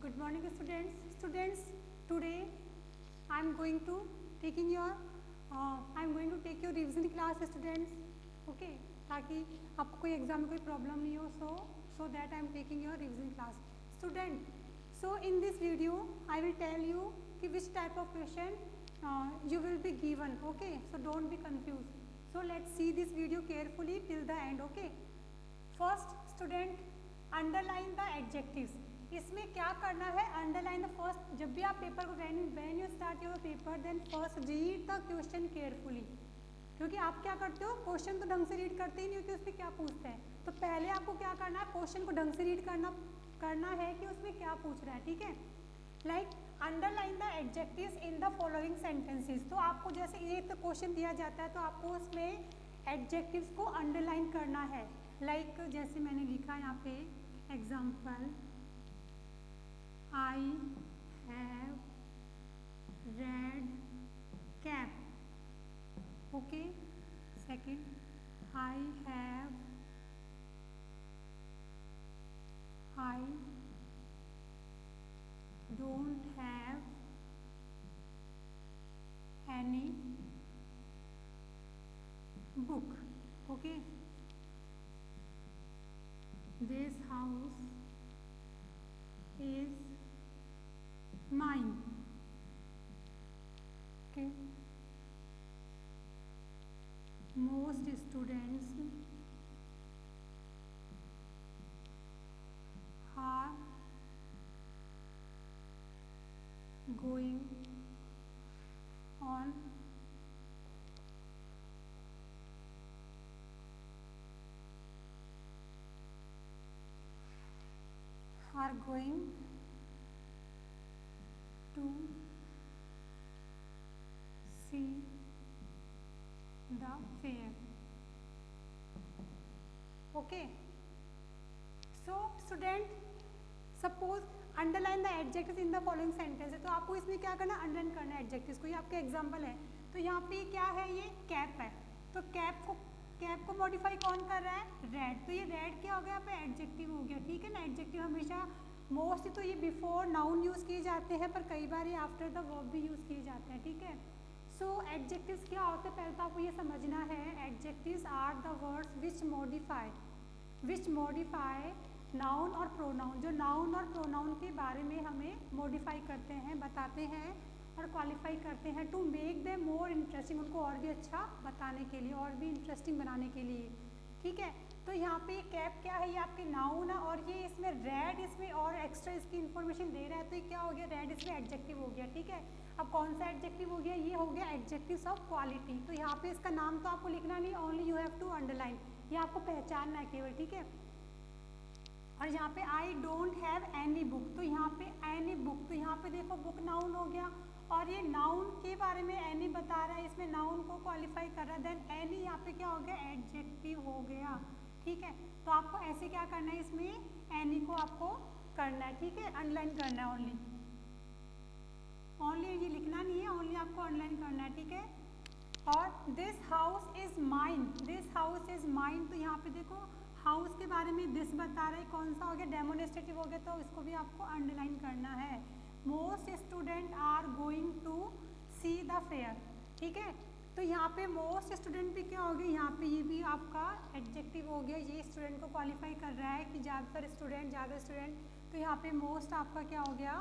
Good morning students. Students, today I am going to taking your I am going to take your revision class students. Okay, ताकि आपको कोई exam में कोई problem नहीं हो. So that I am taking your revision class. Student, so in this video I will tell you कि which type of question you will be given. Okay, so don't be confused. So let's see this video carefully till the end. Okay. First student, underline the adjectives. इसमें क्या करना है, underline the first. जब भी आप paper को when you start your paper then first read the question carefully. क्योंकि आप क्या करते हो, क्वेश्चन तो ढंग से रीड करते ही नहीं होते उसमें क्या पूछते हैं. तो पहले आपको क्या करना है, क्वेश्चन को ढंग से रीड करना है कि उसमें क्या पूछ रहा है. ठीक है. Like underline the adjectives in the following sentences. तो आपको जैसे एक क्वेश्चन दिया जाता है तो आपको उसमें एडजेक्टिव्स को अंडरलाइन करना है. लाइक जैसे मैंने लिखा यहाँ पे example, I have red cap. Okay. Second, I don't have any book. Okay. This house is mine. Okay. Most students are going on to see the fair. Okay. So student, suppose underline the adjectives in the following sentence है. तो आपको इसमें क्या करना है, underline करना है adjectives को. ये आपका एग्जांपल है. तो यहाँ पे क्या है, ये कैप है. तो कैप को मॉडिफाई कौन कर रहा है, रेड. तो ये रेड क्या हो गया, यहाँ पे एडजेक्टिव हो गया. ठीक है ना. एडजेक्टिव हमेशा मोस्टली तो ये बिफोर नाउन यूज़ किए जाते हैं, पर कई बार ये आफ्टर द वर्ब भी यूज़ किए जाते हैं. ठीक है. सो एडजेक्टिव्स क्या होते हैं, पहले तो आपको ये समझना है. Adjectives are the words which modify noun और प्रोनाउन. जो नाउन और प्रोनाउन के बारे में हमें मॉडिफाई करते हैं, बताते हैं और क्वालिफाई करते हैं to make them more interesting. उनको और भी अच्छा बताने के लिए, और भी इंटरेस्टिंग बनाने के लिए. ठीक है. तो यहाँ पे कैप क्या है, ये आपके नाउन है और ये इसमें रेड इसमें और एक्स्ट्रा इसकी इन्फॉर्मेशन दे रहा है. तो ये क्या हो गया, रेड इसमें एडजेक्टिव हो गया. ठीक है. अब कौन सा एडजेक्टिव हो गया, ये हो गया एडजेक्टिव्स ऑफ क्वालिटी. तो यहाँ पे इसका नाम तो आपको लिखना नहीं, only you have to underline. ये आपको पहचानना है केवल. ठीक है. और यहाँ पे I don't have any book. तो यहाँ पे एनी बुक, तो यहाँ पे देखो बुक नाउन हो गया और ये नाउन के बारे में एनी बता रहा है, इसमें नाउन को क्वालिफाई कर रहा है. देन एनी यहाँ पे क्या हो गया, एडजेक्टिव हो गया. ठीक है. तो आपको ऐसे क्या करना है, इसमें एनी को आपको करना है. ठीक है. अंडरलाइन करना है ओनली ये लिखना नहीं है, ओनली आपको अंडरलाइन करना है. ठीक है. और दिस हाउस इज माइन. तो यहाँ पे देखो हाउस के बारे में दिस बता रहा है, कौन सा हो गया, डेमोन्स्ट्रेटिव हो गया. तो इसको भी आपको अंडरलाइन करना है. Most student are going to see the fair. ठीक है. तो यहाँ पे मोस्ट स्टूडेंट भी क्या हो गया, यहाँ पे ये भी आपका एडजेक्टिव हो गया. ये स्टूडेंट को क्वालिफाई कर रहा है कि ज़्यादा स्टूडेंट. तो यहाँ पे मोस्ट आपका क्या हो गया,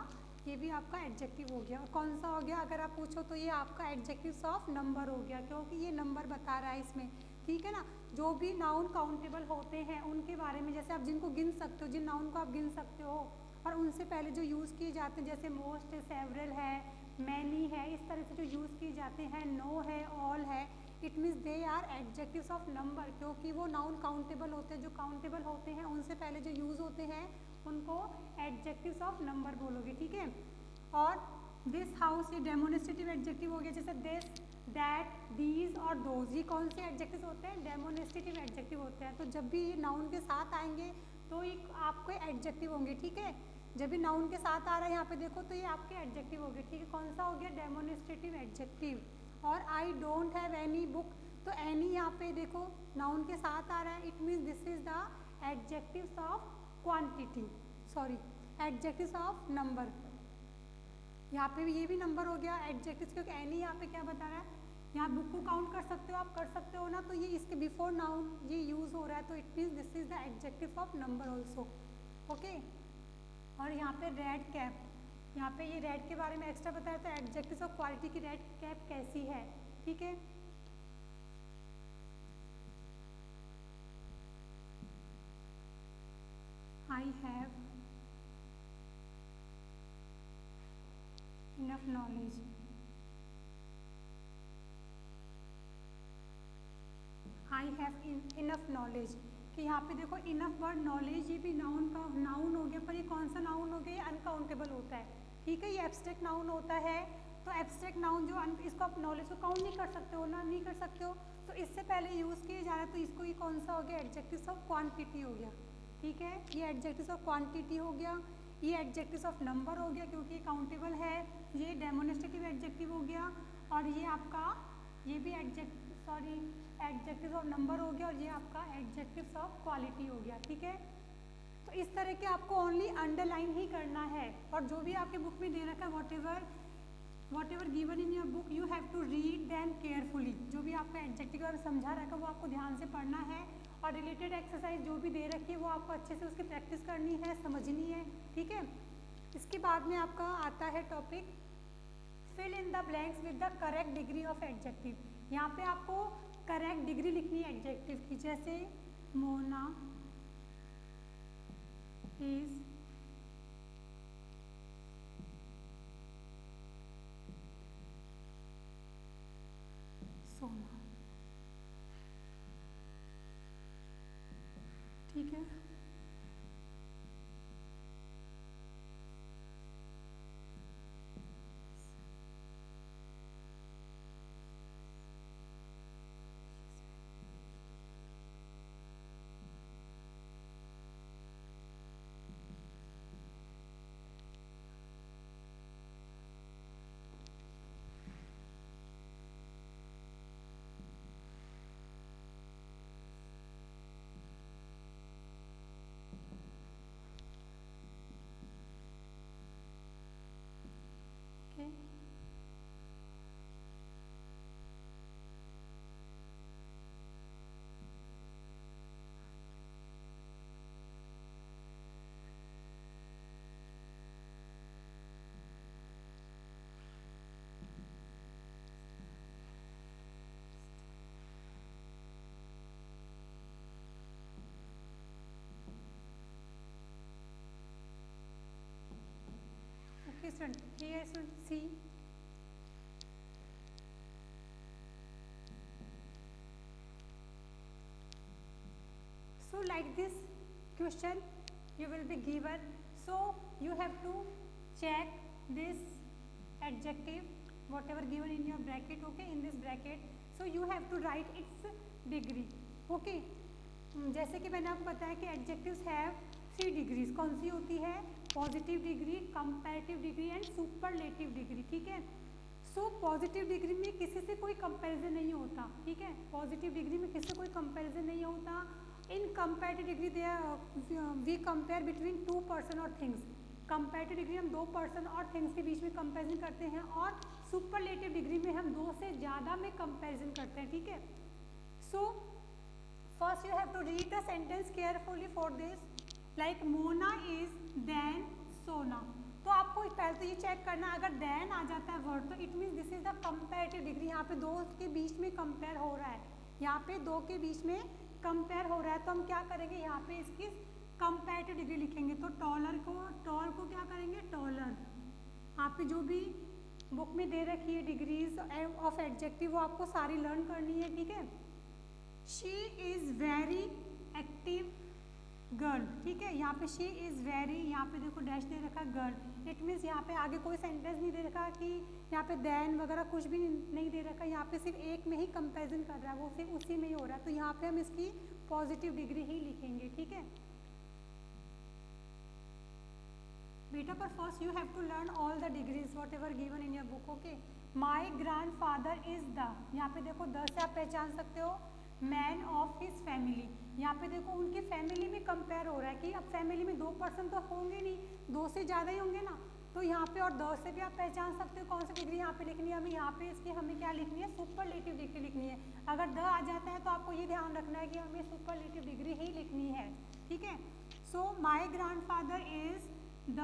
ये भी आपका एडजेक्टिव हो गया. और कौन सा हो गया, अगर आप पूछो तो ये आपका एडजेक्टिव्स ऑफ नंबर हो गया, क्योंकि ये नंबर बता रहा है इसमें. ठीक है ना. जो भी नाउन काउंटेबल होते हैं उनके बारे में, जैसे आप जिनको गिन सकते हो, जिन नाउन को आप गिन सकते हो और उनसे पहले जो यूज़ किए जाते हैं, जैसे मोस्ट है, सेवरल है, मैनी है, इस तरह से जो यूज़ किए जाते हैं, नो है, ऑल है, it means they are adjectives of number. क्योंकि वो नाउन काउंटेबल होते हैं. जो काउंटेबल होते हैं उनसे पहले जो यूज़ होते हैं उनको एडजेक्टिव्स ऑफ नंबर बोलोगे. ठीक है. और दिस हाउस ये डेमोन्स्ट्रेटिव एडजेक्टिव हो गया. जैसे दिस, दैट, दीज और दोज, ये कौन से एडजेक्टिव्स होते हैं, डेमोन्स्ट्रेटिव एडजेक्टिव होते हैं. तो जब भी ये नाउन के साथ आएंगे तो ये आपके एडजेक्टिव होंगे. ठीक है. जब भी नाउन के साथ आ रहा है यहाँ पे देखो तो ये आपके एडजेक्टिव हो गए. ठीक है. कौन सा हो गया, डेमोन्स्ट्रेटिव एडजेक्टिव. और I don't have any book. तो एनी यहाँ पे देखो नाउन के साथ आ रहा है, it means this is the adjectives of quantity. Sorry, adjectives of number, यहाँ पे भी ये भी नंबर हो गया एडजेक्टिव्स, क्योंकि एनी यहाँ पे क्या बता रहा है, यहाँ बुक को काउंट कर सकते हो, आप कर सकते हो ना, तो ये इसके बिफोर नाउन ये यूज हो रहा है, तो it means this is the adjective of number also. Okay, और यहाँ पे रेड कैप, यहाँ पे ये रेड के बारे में एक्स्ट्रा बताया, तो एडजेक्टिव ऑफ क्वालिटी की रेड कैप कैसी है, ठीक है। I have enough knowledge, I have enough knowledge, कि यहाँ पे देखो इनफ वर्ड नॉलेज, ये भी नाउन का नाउन हो गया, पर ये कौन सा नाउन हो गया, ये अनकाउंटेबल होता है, ठीक है, ये एब्स्ट्रैक्ट नाउन होता है, तो एब्स्ट्रैक्ट नाउन जो इसको आप नॉलेज को काउंट नहीं कर सकते हो ना, नहीं कर सकते हो, तो इससे पहले यूज़ किए जा रहा है, तो इसको ये कौन सा हो गया, एडजेक्टिव्स ऑफ क्वांटिटी हो गया, ठीक है, ये एडजेक्टिव्स ऑफ क्वांटिटी हो गया, ये एडजेक्टिव्स ऑफ नंबर हो गया क्योंकि ये काउंटेबल है, ये डेमोन्स्ट्रेटिव एडजेक्टिव हो गया, और ये आपका ये भी एडजेक्टिव्स ऑफ नंबर हो गया, और ये आपका एडजेक्टिव्स ऑफ क्वालिटी हो गया, ठीक है। तो इस तरह के आपको ओनली अंडरलाइन ही करना है, और जो भी आपके बुक में दे रखा है whatever given in your book you have to read them carefully, जो भी आपका एडजेक्टिव और समझा रखा है वो आपको ध्यान से पढ़ना है, और रिलेटेड एक्सरसाइज जो भी दे रखी है वो आपको अच्छे से उसकी प्रैक्टिस करनी है, समझनी है, ठीक है। इसके बाद में आपका आता है topic fill in the blanks with the correct degree of adjective, यहाँ पे आपको करेक्ट डिग्री लिखनी है एडजेक्टिव की, जैसे मोना इज सोना, ठीक है। Okay. Okay, student, here should see so like this question you will be given, so you have to check this adjective whatever given in your bracket, okay, in this bracket, so you have to write its degree, okay। जैसे कि मैंने आपको बताया कि adjectives have 3 degrees, कौन सी होती है, positive degree, comparative degree and superlative degree, ठीक है। सो पॉजिटिव डिग्री में किसी से कोई कंपैरिजन नहीं होता, ठीक है, पॉजिटिव डिग्री में किसी से कोई कंपैरिजन नहीं होता। In comparative degree there we compare between 2 person और थिंग्स, कंपैरेटिव डिग्री हम 2 पर्सन और थिंग्स के बीच में कंपैरिजन करते हैं, और सुपरलेटिव डिग्री में हम 2 से ज़्यादा में कंपैरिजन करते हैं, ठीक है। So first you have to read the sentence carefully for this, like Mona is than Sona, तो आपको पहले तो ये चेक करना, अगर देन आ जाता है वर्ड तो it means this is the comparative degree, यहाँ पे 2 के बीच में कंपेयर हो रहा है, यहाँ पे 2 के बीच में कंपेयर हो रहा है, तो हम क्या करेंगे, यहाँ पे इसकी कंपैरेटिव डिग्री लिखेंगे, तो टॉल को क्या करेंगे, टॉलर, आपकी जो भी बुक में दे रखी है डिग्रीज ऑफ एडजेक्टिव वो आपको सारी लर्न करनी है, ठीक है। She is very active girl, ठीक है, यहाँ पे शी इज़ वेरी, यहाँ पे देखो डैश दे रखा गर्ल, इट मीन्स यहाँ पे आगे कोई सेंटेंस नहीं दे रखा कि यहाँ पे देन वगैरह कुछ भी नहीं दे रखा, यहाँ पे सिर्फ एक में ही कंपैरिजन कर रहा है, वो सिर्फ उसी में ही हो रहा है, तो यहाँ पे हम इसकी पॉजिटिव डिग्री ही लिखेंगे, ठीक है बेटा। पर first you have to learn all the degrees whatever given in your book, okay. My grand father is the, यहाँ पे देखो द से आप पहचान सकते हो, मैन ऑफ हिज फैमिली। यहाँ पे देखो उनकी फैमिली में कंपेयर हो रहा है कि अब फैमिली में 2 पर्सन तो होंगे नहीं, 2 से ज़्यादा ही होंगे ना, तो यहाँ पे और 2 से भी आप पहचान सकते हो कौन सी डिग्री यहाँ पे लिखनी है हमें। यहाँ पे इसकी हमें क्या लिखनी है, सुपरलेटिव डिग्री लिखनी है। अगर द आ जाता है तो आपको ये ध्यान रखना है कि हमें सुपरलेटिव डिग्री ही लिखनी है, ठीक है। So my grandfather is the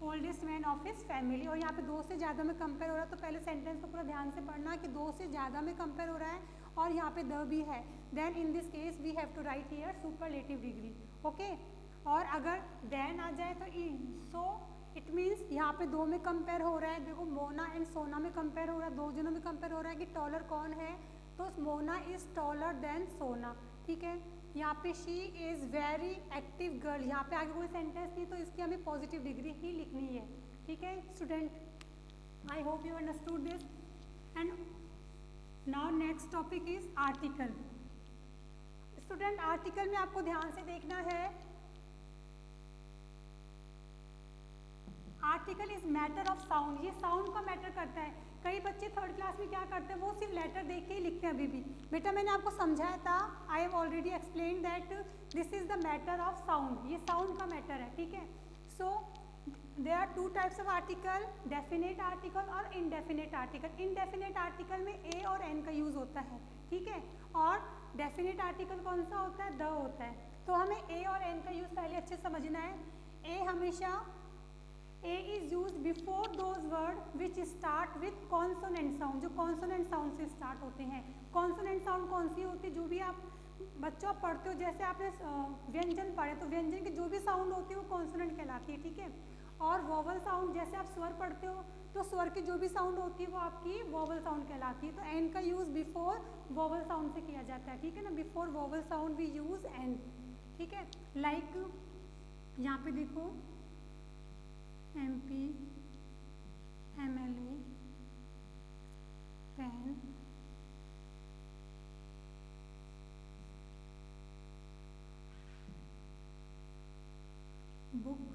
oldest man of his family. और यहाँ पे 2 से ज़्यादा में कंपेयर हो रहा है, तो पहले सेंटेंस को पूरा ध्यान से पढ़ना कि 2 से ज़्यादा में कंपेयर हो रहा है और यहाँ पे द भी है, then in this case we have to write here superlative degree, okay. और अगर देन आ जाए तो सो इट मीन्स यहाँ पे 2 में कंपेयर हो रहा है। देखो मोना एंड सोना में कंपेयर हो रहा है, 2 जनों में कंपेयर हो रहा है कि टॉलर कौन है, तो मोना इज टॉलर देन सोना, ठीक है। यहाँ पे she is very active girl, यहाँ पे आगे कोई सेंटेंस नहीं, तो इसकी हमें पॉजिटिव डिग्री ही लिखनी है, ठीक है student. I hope you understood this. And now next topic is article. Student article में आपको ध्यान से देखना है, article is matter of sound, ये साउंड का मैटर करता है। कई बच्चे 3rd क्लास में क्या करते हैं, वो सिर्फ लेटर देख के ही लिखते हैं। अभी भी बेटा मैंने आपको समझाया था, I have already explain that this is the matter of sound, ये साउंड का मैटर है, ठीक है। So there are 2 types of article, definite article और इनडेफिनेट आर्टिकल। इनडेफिनेट आर्टिकल में ए और एन का यूज होता है, ठीक है, और डेफिनेट आर्टिकल कौन सा होता है, द होता है। तो हमें ए और एन का यूज पहले अच्छे समझना है। ए हमेशा A is used before those words which start with consonant sound, जो consonant sound से start होते हैं। consonant sound कौन सी होती है, जो भी आप बच्चों पढ़ते हो, जैसे आपने व्यंजन पढ़े तो व्यंजन की जो भी साउंड होती है वो consonant कहलाती है, ठीक है। और वोवल साउंड, जैसे आप स्वर पढ़ते हो तो स्वर की जो भी साउंड होती है वो आपकी वोवल साउंड कहलाती है। तो एन का यूज़ बिफोर वोवल साउंड से किया जाता है, ठीक है ना, before vowel sound we use an, ठीक है। लाइक यहाँ पे देखो MP, MLA, pen, book,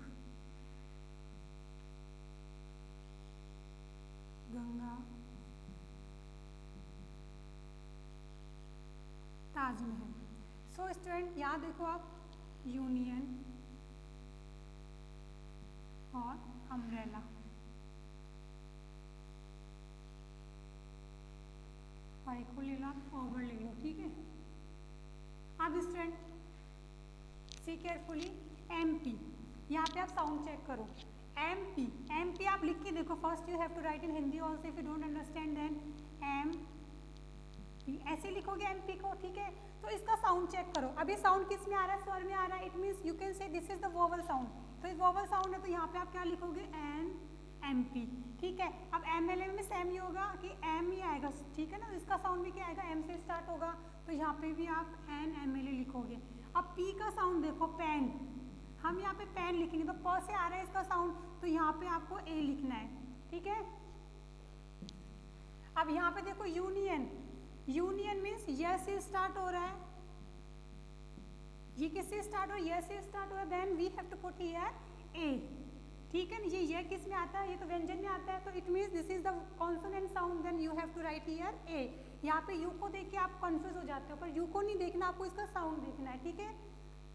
Ganga, Taj Mahal. So student यहाँ देखो आप यूनियन और अम्ब्रेला, और एक को ले लो आप ओवर ले लो, ठीक है। अब स्टूडेंट सी केयरफुली MP, यहाँ पे आप साउंड चेक करो। MP आप लिख के देखो, first you have to write in Hindi also, if you don't understand then MP ऐसे लिखोगे MP को, ठीक है। तो इसका साउंड चेक करो, अभी साउंड किस में आ रहा है, स्वर में आ रहा है, it means you can say this is the vowel sound. तो ये वोवल साउंड है, तो यहाँ पे आप क्या लिखोगे, MP, ठीक है। अब MLA में सेम ही होगा कि M ही आएगा, ठीक है ना, इसका साउंड भी क्या आएगा, M से स्टार्ट होगा, तो यहाँ पे भी आप NMLA लिखोगे। अब P का साउंड देखो, पेन, हम यहाँ पे पेन लिखेंगे तो प से आ रहा है इसका साउंड, तो यहाँ पे आपको A लिखना है, ठीक है। अब यहाँ पे देखो यूनियन मीन्स यस से स्टार्ट हो रहा है, ये किससे स्टार्ट हो रहा है, यस से स्टार्ट हो रहा है, then we have to put here A, ठीक है। ये किस में आता है, ये तो व्यंजन में आता है, तो it means this is the consonant sound, then you have to write here A। यहाँ पे यू को देख के आप कंफ्यूज हो जाते हो, पर यू को नहीं देखना, आपको इसका साउंड देखना है, ठीक है।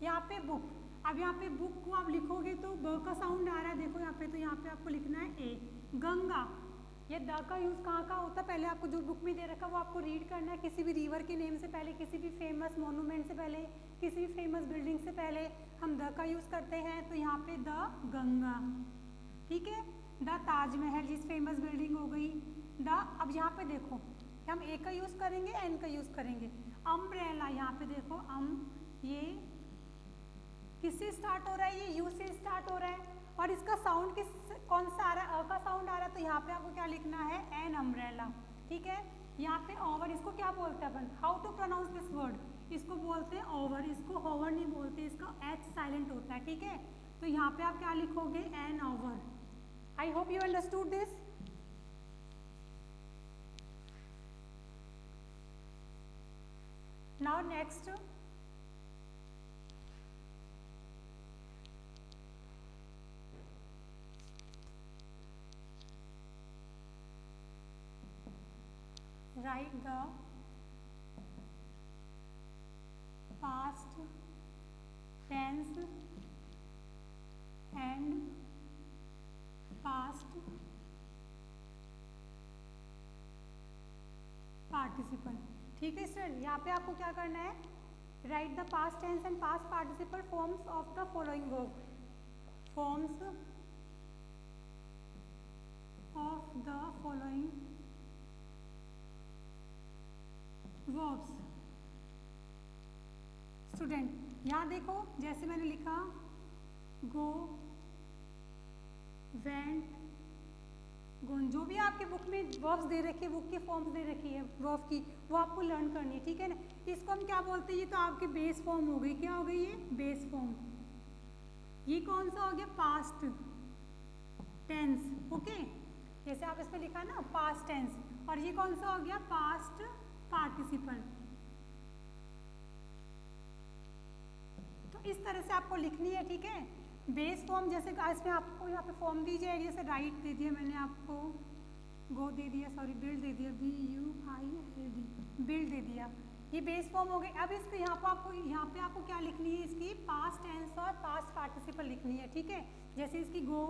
यहाँ पे बुक, अब यहाँ पे बुक को आप लिखोगे तो ब का साउंड आ रहा है, देखो यहाँ पे, तो यहाँ पे आपको लिखना है A। गंगा, ये द का यूज़ कहाँ होता है, पहले आपको जो बुक में दे रखा है वो आपको रीड करना है। किसी भी रिवर के नेम से पहले, किसी भी फेमस मोनूमेंट से पहले, किसी भी फेमस बिल्डिंग से पहले हम द का यूज़ करते हैं, तो यहाँ पे द गंगा, ठीक है। द ताजमहल, जिस फेमस बिल्डिंग हो गई द। अब यहाँ पे देखो हम ए का यूज़ करेंगे, एन का यूज़ करेंगे। अम्ब्रेला, यहाँ पे देखो ये किससे स्टार्ट हो रहा है, ये यू से स्टार्ट हो रहा है, और इसका साउंड कौन सा आ रहा है, अ का साउंड आ रहा है, तो यहाँ पे आपको क्या लिखना है, एन अम्ब्रेला, ठीक है। यहाँ पे ओवर, इसको क्या बोलते हैं अपन, how to pronounce this word, इसको बोलते हैं ओवर, इसको होवर नहीं बोलते, इसका एच साइलेंट होता है, ठीक है। तो यहाँ पे आप क्या लिखोगे, an over. I hope you understood this. Now next write the past tense and past participle. ठीक है स्टूडेंट, यहाँ पे आपको क्या करना है, write the past tense and past participle forms of the following verb, forms of the following verbs. Student यहाँ देखो, जैसे मैंने लिखा गो, वेंट, गोन, जो भी आपके बुक में वर्ब्स दे रखी है, बुक की फॉर्म्स दे रखी है वर्ब की, वो आपको लर्न करनी है। ठीक है ना, इसको हम क्या बोलते हैं, ये तो आपकी बेस फॉर्म हो गई। क्या हो गई ये, बेस फॉर्म। ये कौन सा हो गया, पास्ट टेंस। ओके, जैसे आप इसमें लिखा ना पास्ट टेंस, और ये कौन सा हो गया, पास्ट पार्टिसिपल। तो इस तरह से आपको लिखनी है। ठीक है, बेस फॉर्म, जैसे इसमें आपको यहाँ पे फॉर्म दी जाएगी, जैसे राइट दे दिया मैंने आपको, गो दे दिया, सॉरी बिल्ड दे दिया, BUILD, बिल्ड दे दिया, ये बेस फॉर्म हो गई। अब इसको यहाँ पे आपको क्या लिखनी है, इसकी पास्ट टेंस और पास्ट पार्टिसिपल लिखनी है। ठीक है, जैसे इसकी गो,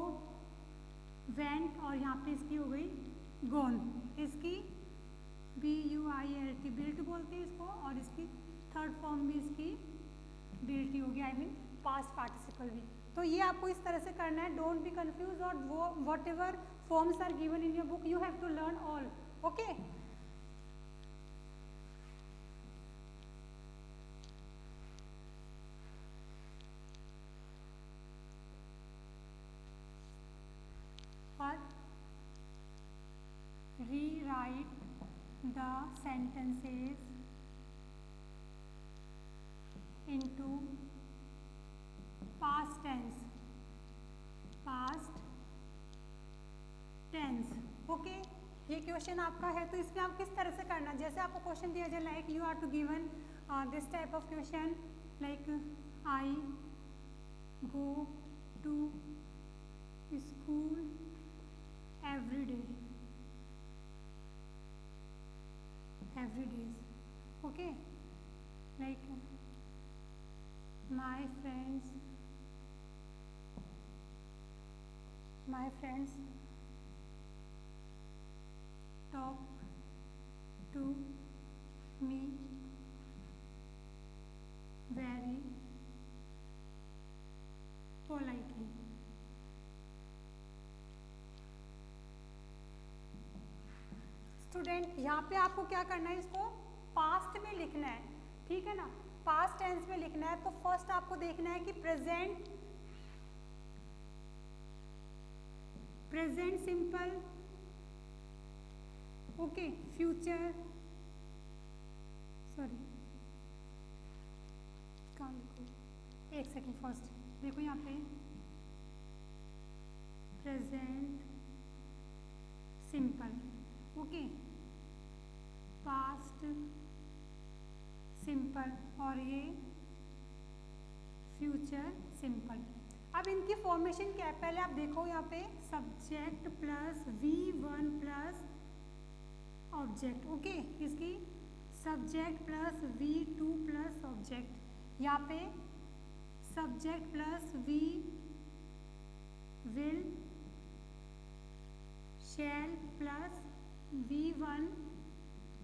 वेंट, और यहाँ पे इसकी हो गई गोन, इसकी BUILT, बिल्ट बोलते हैं इसको, और इसकी थर्ड फॉर्म भी इसकी बिल्ट ही होगी, आई मीन पास्ट पार्टिसिपल भी। तो ये आपको इस तरह से करना है, डोंट बी कंफ्यूज, और whatever forms are given in your book you have to learn all. Okay, और rewrite the sentences into past tense, okay. ये क्वेश्चन आपका है, तो इसमें आप किस तरह से करना, जैसे आपको क्वेश्चन दिया जाए like you are to given this type of question, like I go to school every days, okay, like my friends talk to me very politely। Student यहाँ पे आपको क्या करना है, इसको पास्ट में लिखना है। ठीक है ना, पास्ट टेंस में लिखना है। तो फर्स्ट आपको देखना है कि present simple, okay, future, sorry एक सेकेंड, फर्स्ट देखो यहाँ पे present simple, okay, past simple, और ये फ्यूचर सिंपल। अब इनकी फॉर्मेशन क्या है, पहले आप देखो यहाँ पे subject plus V1 plus object, okay, इसकी subject plus V2 plus object, यहाँ पे subject plus V will, shall plus V1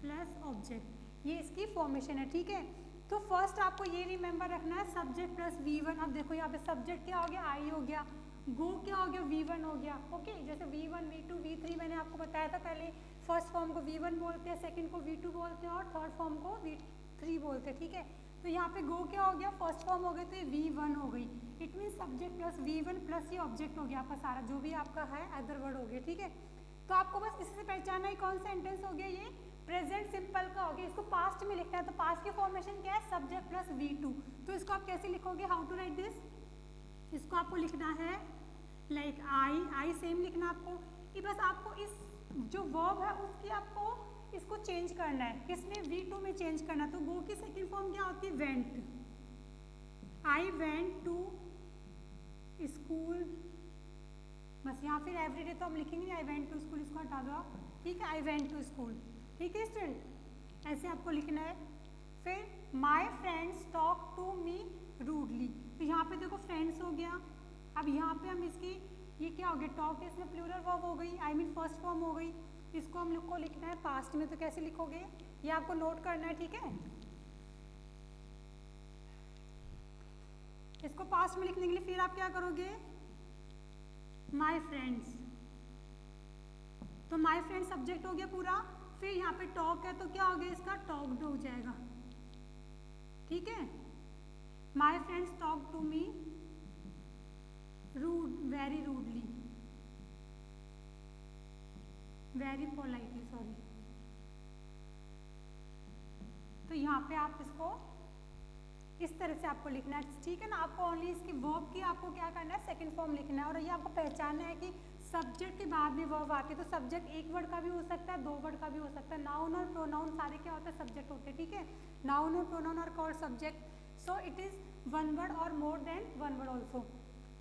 plus object, ये इसकी फॉर्मेशन है। ठीक है, तो फर्स्ट आपको ये रिमेंबर रखना है सब्जेक्ट प्लस V1। अब देखो यहाँ पे सब्जेक्ट क्या हो गया, आई हो गया, गो क्या हो गया, V1 हो गया, ओके। जैसे V1 V2 V3 मैंने आपको बताया था पहले, फर्स्ट फॉर्म को V1 बोलते हैं, सेकंड को V2 बोलते हैं, और थर्ड फॉर्म को V3 बोलते हैं। ठीक है, तो यहाँ पे गो क्या हो गया, फर्स्ट फॉर्म हो गई, तो ये V1 हो गई। It mean subject plus V1 plus ये ऑब्जेक्ट हो गया आपका सारा, जो भी आपका है अदर वर्ड हो गया। ठीक है, तो आपको बस इसी से पहचानना है कौन सा सेंटेंस हो गया, ये प्रेजेंट सिंपल का हो गया। इसको पास्ट में लिखना है, तो पास्ट की फॉर्मेशन क्या है, सब्जेक्ट प्लस V2। तो इसको आप कैसे लिखोगे, हाउ टू राइट दिस, इसको आपको लिखना है लाइक आई सेम लिखना आपको। ये बस आपको इस जो वर्ब है उसकी आपको इसको चेंज करना है, किसमें, V2 में चेंज करना। तो गो की सेकेंड फॉर्म क्या होती है, went, I went to school, बस यहाँ फिर एवरीडे तो हम लिखेंगे, आई वेंट टू स्कूल, इसको हटा दो आप। ठीक है, आई वेंट टू स्कूल, ठीक है स्टूडेंट, ऐसे आपको लिखना है। फिर my friends talk to me rudely, तो यहाँ पे देखो फ्रेंड्स हो गया। अब यहाँ पे हम इसकी ये क्या हो गया, टॉक इसमें प्लूरल वर्ब हो गई, आई मीन फर्स्ट फॉर्म हो गई। इसको हम लोग को लिखना है पास्ट में, तो कैसे लिखोगे ये आपको नोट करना है, ठीक है। इसको पास्ट में लिखने के लिए फिर आप क्या करोगे, माई फ्रेंड्स, तो माई फ्रेंड सब्जेक्ट हो गया पूरा। फिर यहाँ पे टॉक है तो क्या हो गया इसका, टॉक्ड हो जाएगा, ठीक है। My friends talk to me rude, very rudely, very politely, sorry. तो यहाँ पे आप इसको इस तरह से आपको लिखना है, ठीक है ना। आपको ओनली इसकी वर्ब की आपको क्या करना है, सेकंड फॉर्म लिखना है। और ये आपको पहचानना है कि सब्जेक्ट के बाद में वर्ब आती है, तो सब्जेक्ट एक वर्ड का भी हो सकता है, 2 वर्ड का भी हो सकता है। नाउन और प्रोनाउन सारे क्या होते हैं, सब्जेक्ट होते हैं, ठीक है। नाउन और pronoun are called subject, so it is 1 word और मोर देन 1 वर्ड ऑल्सो।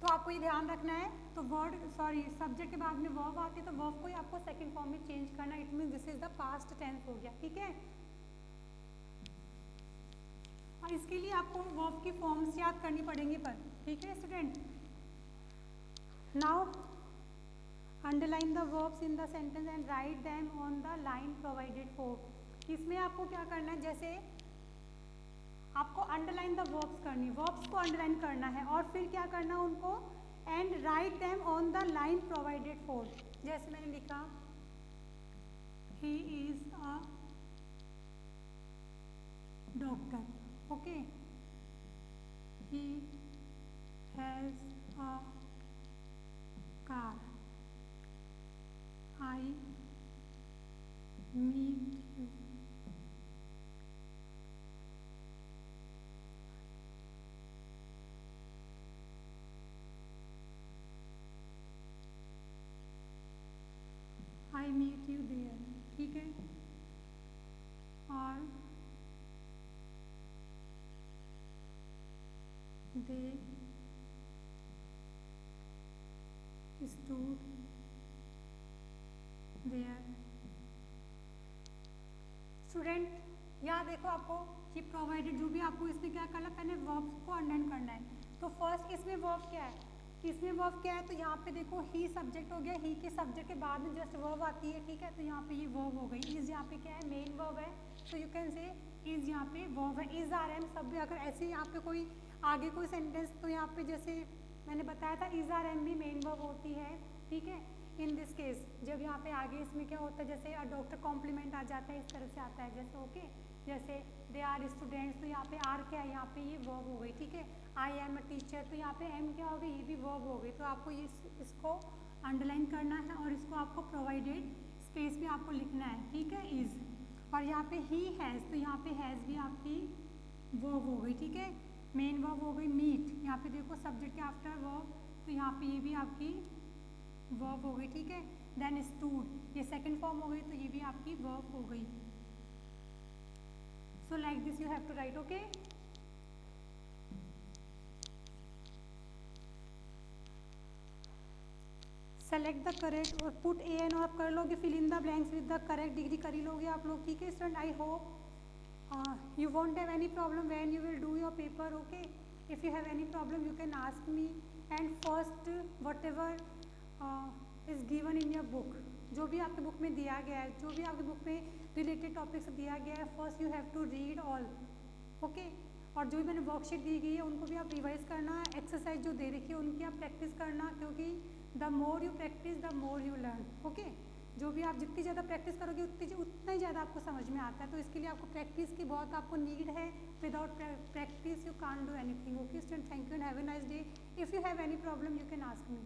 तो आपको ये ध्यान रखना है। तो वर्ड सॉरी सब्जेक्ट के बाद में वर्ब आती है, तो वर्ब को ही आपको सेकंड फॉर्म में चेंज करना है। It mean this is the past tense हो गया, ठीक है। और इसके लिए आपको वर्ब की फॉर्म्स याद करनी पड़ेंगी पर, ठीक है student. Now underline the verbs in the sentence and write them on the line provided for. इसमें आपको क्या करना है, जैसे आपको अंडरलाइन द वर्ब्स करनी, वर्ब्स को अंडरलाइन करना है और फिर क्या करना है उनको, and write them on the line provided for. जैसे मैंने लिखा he is a doctor, okay, he has a car, I meet you, I meet you there, ठीक है। और they stood there। स्टूडेंट यहाँ देखो, आपको ये प्रोवाइडेड जो भी आपको इसमें क्या करना है, पहले वर्ब्स को अंडरलाइन करना है। तो फर्स्ट इसमें वर्ब क्या है, इसमें वर्ब क्या है, तो यहाँ पे देखो ही सब्जेक्ट हो गया, ही के सब्जेक्ट के बाद में जस्ट वर्ब आती है, ठीक है। तो यहाँ पे ये वर्ब हो गई। इज यहाँ पे क्या है, मेन वर्ब है, तो यू कैन से इज यहाँ पे वर्ब है। इज आर एम सब भी, अगर ऐसे यहाँ पे कोई आगे कोई सेंटेंस, तो यहाँ पे जैसे मैंने बताया था इज आर एम भी मेन वर्ब होती है, ठीक है। इन दिस केस जब यहाँ पे आगे इसमें क्या होता है, जैसे डॉक्टर कॉम्प्लीमेंट आ जाता है, इस तरह से आता है, जैसे ओके, जैसे दे आर स्टूडेंट्स, तो यहाँ पे आर क्या है, यहाँ पे ये वर्ब हो गई, ठीक है। आई एम अ टीचर, तो यहाँ पे एम क्या हो गई, ये भी वर्ब हो गई। तो आपको ये इसको अंडरलाइन करना है और इसको आपको प्रोवाइडेड स्पेस में आपको लिखना है, ठीक है, इज। और यहाँ पे ही हैज़, तो यहाँ पे हैज़ भी आपकी वर्ब हो गई, ठीक है। मेन वर्ब हो गई मीट, यहाँ पे देखो सब्जेक्ट के आफ्टर वर्ब, तो यहाँ पे ये भी आपकी वर्ब हो गई, ठीक है। देन स्टूड, ये सेकंड फॉर्म हो गई, तो ये भी आपकी वर्ब हो गई। So like this you have to write, okay. Select the correct और पुट ए एन, और आप कर लोगे fill in the blanks with the correct degree, कर ही लोगे आप लोग, ठीक है student. I hope you won't have any problem when you will do your paper, okay। if you have any problem you can ask me, and first whatever is given in your book, जो भी आपके book में दिया गया है, जो भी आपके बुक में रिलेटेड टॉपिक से दिया गया है, first you have to read all, okay. और जो भी मैंने वर्कशीट दी गई है उनको भी आप रिवाइज करना, एक्सरसाइज जो दे रखी है उनकी आप प्रैक्टिस करना, क्योंकि the more you practice the more you learn, okay. जो भी आप जितनी ज़्यादा प्रैक्टिस करोगे उतना ही ज़्यादा आपको समझ में आता है। तो इसके लिए आपको प्रैक्टिस की बहुत आपको नीड है। Without practice you can't do anything, okay student. Thank you and have a nice day. If you have any problem you can ask me.